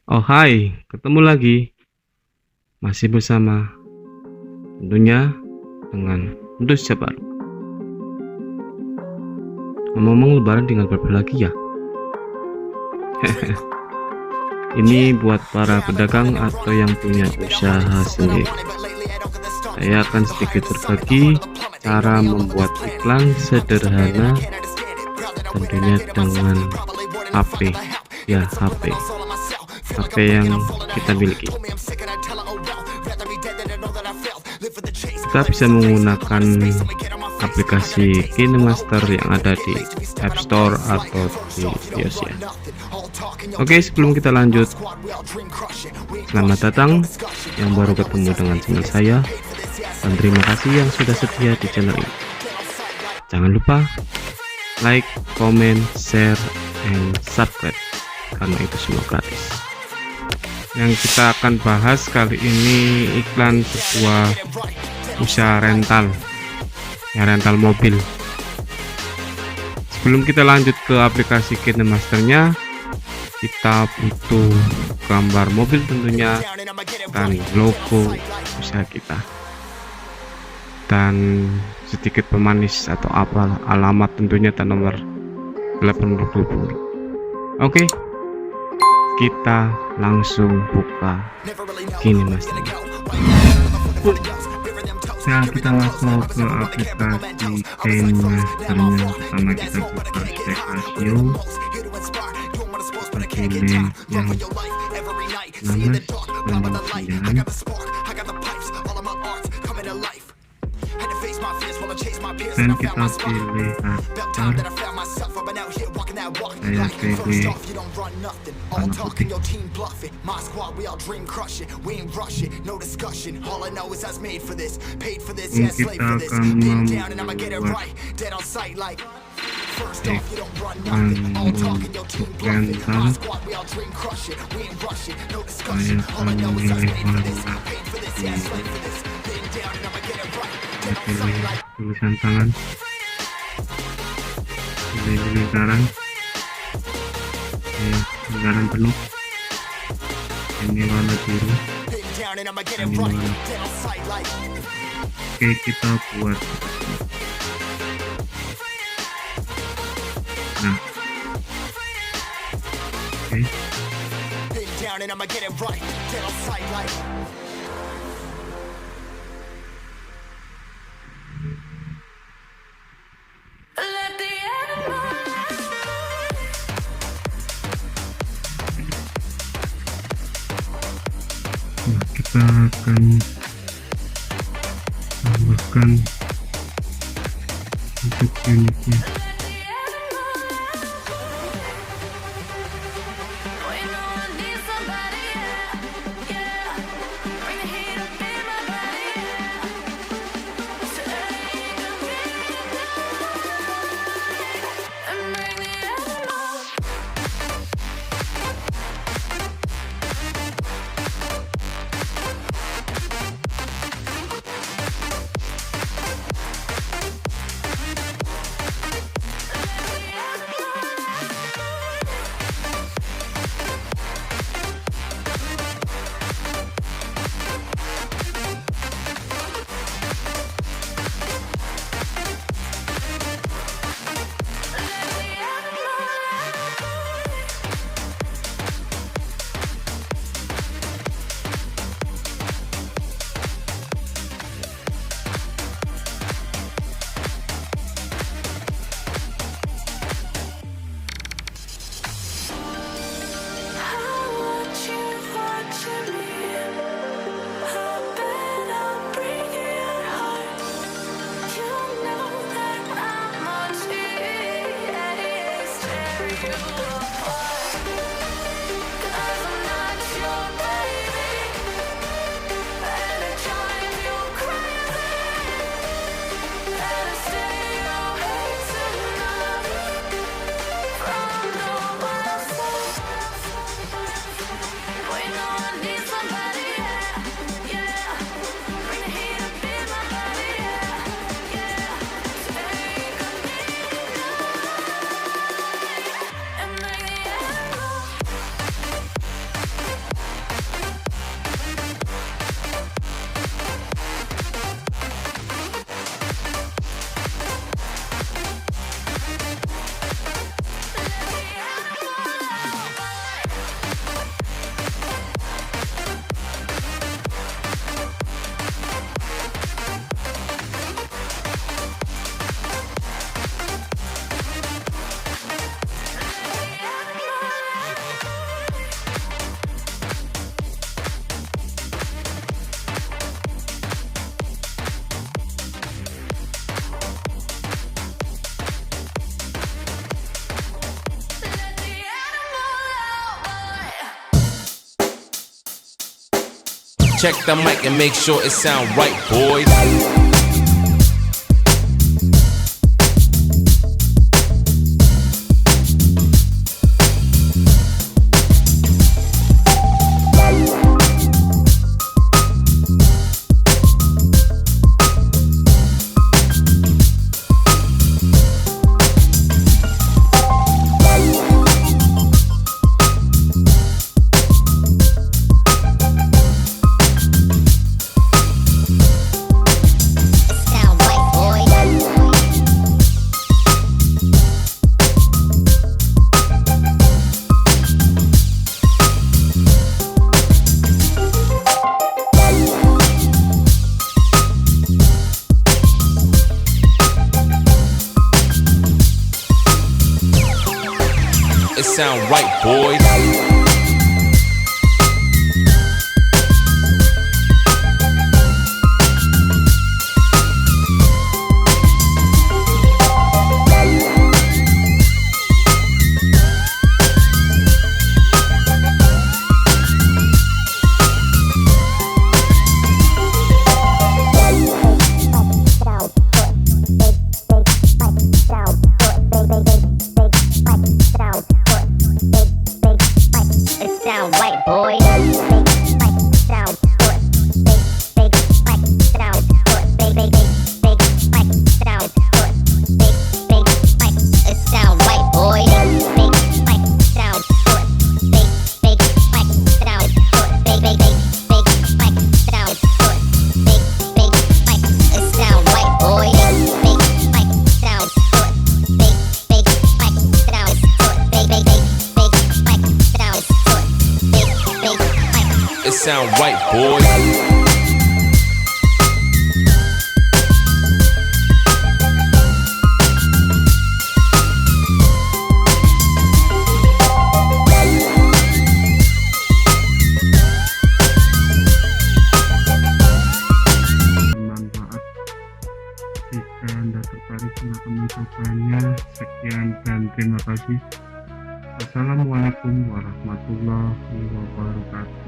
Oh hai, ketemu lagi. Masih bersama Dunia dengan Indonesia baru. Ngomong-ngomong lebaran tinggal berapa lagi ya? Ini buat para pedagang atau yang punya usaha sendiri. Saya akan sedikit berbagi cara membuat iklan sederhana, tentunya dengan HP. Ya, HP yang kita miliki. Kita bisa menggunakan aplikasi Kinemaster yang ada di App Store atau di iOS ya. Oke, sebelum kita lanjut, selamat datang yang baru ketemu dengan channel saya, dan terima kasih yang sudah setia di channel ini. Jangan lupa like, comment, share, and subscribe, karena itu semua gratis. Yang kita akan bahas kali ini iklan sebuah usaha rental mobil. Sebelum kita lanjut ke aplikasi Kinemasternya, kita butuh gambar mobil tentunya, dan logo usaha kita, dan sedikit pemanis atau apa alamat tentunya, dan nomor 8020. Oke, kita langsung buka Kinemaster. Nah, kita langsung ke aplikasi Kinemasternya. Pertama kita buka cek rasio, kita pilih yang 16 dan 9, dan kita pilih agar. Saya pilih warna putih. Ini kita akan membuat membutuhkan salah. Saya akan memilih warna saya pilih tulisan tangan, pilih lingkaran, lingkaran penuh, ini warna biru, ini warna. Oke, kita buat. Nah, oke. Nah, kita akan tambahkan untuk unitnya. check the mic and make sure it sound right, boys. It sound right, boys. Sound right, boys. Bermanfaat. Jika Anda tertarik, silakan mencobanya. Sekian dan terima kasih. Assalamualaikum warahmatullahi wabarakatuh.